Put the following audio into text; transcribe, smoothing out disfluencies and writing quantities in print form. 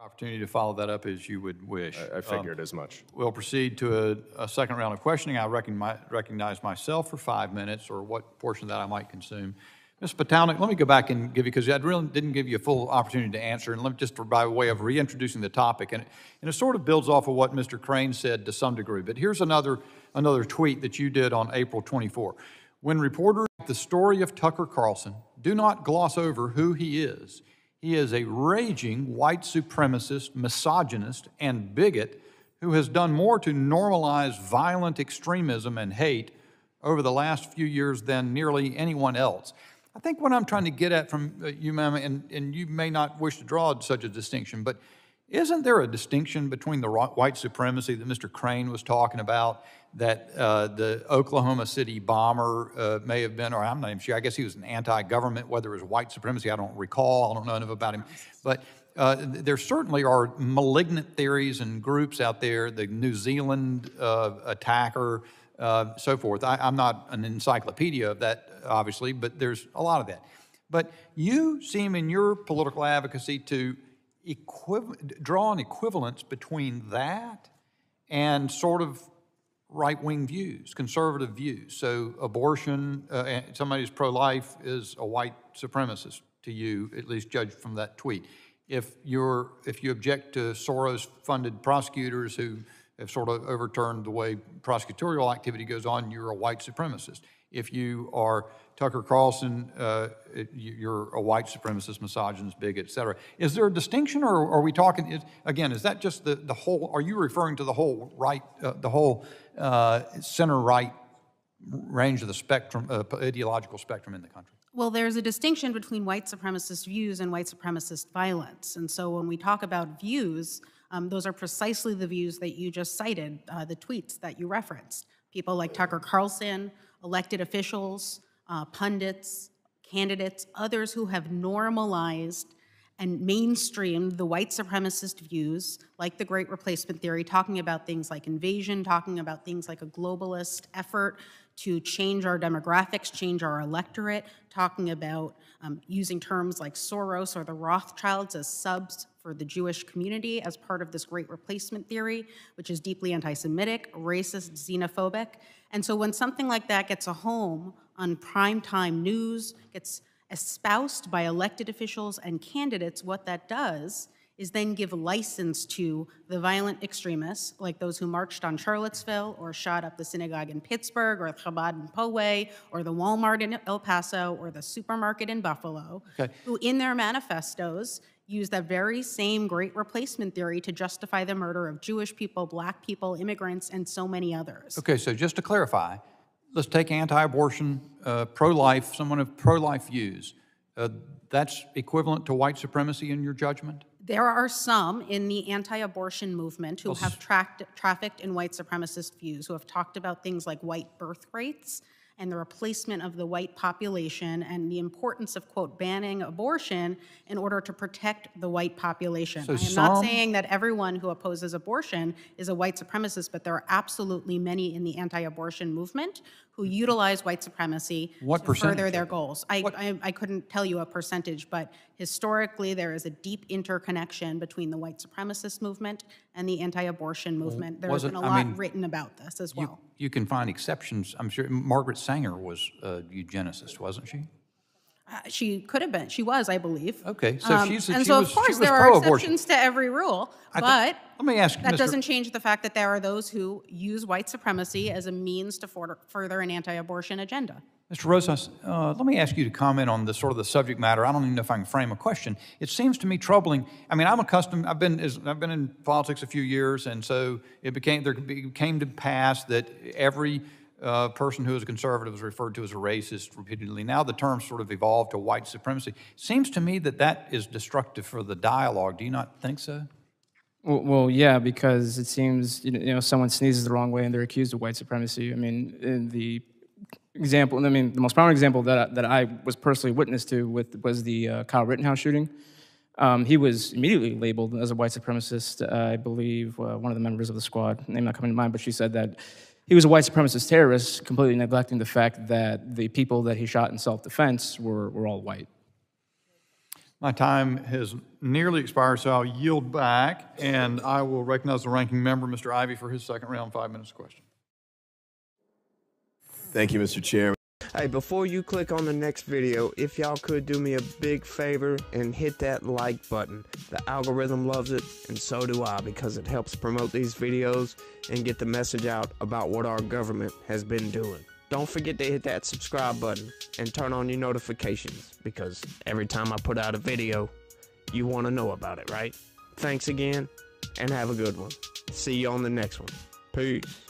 Opportunity to follow that up as you would wish. I figured as much. We'll proceed to a second round of questioning. I recognize myself for 5 minutes, or what portion of that I might consume. Ms. Patownik, let me go back and give you, because I really didn't give you a full opportunity to answer, and let me just by way of reintroducing the topic, and it sort of builds off of what Mr. Crane said to some degree, but here's another tweet that you did on April 24. When reporters the story of Tucker Carlson, do not gloss over who he is. He is a raging white supremacist, misogynist, and bigot who has done more to normalize violent extremism and hate over the last few years than nearly anyone else. I think what I'm trying to get at from you, ma'am, and you may not wish to draw such a distinction, but isn't there a distinction between the white supremacy that Mr. Crane was talking about, that the Oklahoma City bomber may have been, or I'm not even sure, I guess he was an anti-government, whether it was white supremacy, I don't recall, I don't know enough about him, but there certainly are malignant theories and groups out there, the New Zealand attacker, so forth. I'm not an encyclopedia of that, obviously, but there's a lot of that. But you seem in your political advocacy to draw an equivalence between that and sort of right-wing views, conservative views. So abortion, somebody who's pro-life is a white supremacist to you, at least judged from that tweet. If you object to Soros-funded prosecutors who have sort of overturned the way prosecutorial activity goes on, you're a white supremacist. If you are Tucker Carlson, you're a white supremacist, misogynist, bigot, et cetera. Is there a distinction, or are we talking, again, is that just the whole, are you referring to the whole right, the whole center-right range of the spectrum, ideological spectrum in the country? Well, there's a distinction between white supremacist views and white supremacist violence. And so when we talk about views, those are precisely the views that you just cited, the tweets that you referenced. People like Tucker Carlson, elected officials, pundits, candidates, others who have normalized and mainstreamed the white supremacist views, like the Great Replacement Theory, talking about things like invasion, talking about things like a globalist effort to change our demographics, change our electorate, talking about using terms like Soros or the Rothschilds as subs for the Jewish community as part of this Great Replacement Theory, which is deeply anti-Semitic, racist, xenophobic. And so when something like that gets a home on primetime news, gets espoused by elected officials and candidates, what that does is then give license to the violent extremists, like those who marched on Charlottesville or shot up the synagogue in Pittsburgh or Chabad in Poway or the Walmart in El Paso or the supermarket in Buffalo, who in their manifestos use that very same Great Replacement Theory to justify the murder of Jewish people, black people, immigrants, and so many others. Okay, so just to clarify, let's take anti-abortion, pro-life, someone of pro-life views. That's equivalent to white supremacy in your judgment? There are some in the anti-abortion movement who have trafficked in white supremacist views, who have talked about things like white birth rates and the replacement of the white population and the importance of, quote, banning abortion in order to protect the white population. So I am not saying that everyone who opposes abortion is a white supremacist, but there are absolutely many in the anti-abortion movement who utilize white supremacy to further their goals. I couldn't tell you a percentage, but historically there is a deep interconnection between the white supremacist movement and the anti-abortion movement. There's been a lot written about this as well. You can find exceptions. I'm sure Margaret Sanger was a eugenicist, wasn't she? She could have been. She was, I believe. Okay, so of course, there are exceptions to every rule, but let me ask you, that doesn't change the fact that there are those who use white supremacy as a means to further an anti-abortion agenda. Mr. Rosas, let me ask you to comment on the sort of the subject matter. I don't even know if I can frame a question. It seems to me troubling. I mean, I've been in politics a few years, and so it came to pass that every person who is a conservative is referred to as a racist repeatedly. Now the term sort of evolved to white supremacy. Seems to me that is destructive for the dialogue. Do you not think so? Well, yeah, because it seems someone sneezes the wrong way and they're accused of white supremacy. I mean, in the example, the most prominent example that I was personally witness to was the Kyle Rittenhouse shooting. He was immediately labeled as a white supremacist. I believe one of the members of the squad, name not coming to mind, but she said that he was a white supremacist terrorist, completely neglecting the fact that the people that he shot in self-defense were all white. My time has nearly expired, so I'll yield back, and I will recognize the ranking member, Mr. Ivey, for his second round 5 minutes question. Thank you, Mr. Chairman. Hey, before you click on the next video, if y'all could do me a big favor and hit that like button. The algorithm loves it, and so do I, because it helps promote these videos and get the message out about what our government has been doing. Don't forget to hit that subscribe button and turn on your notifications, because every time I put out a video, you want to know about it, right? Thanks again, and have a good one. See you on the next one. Peace.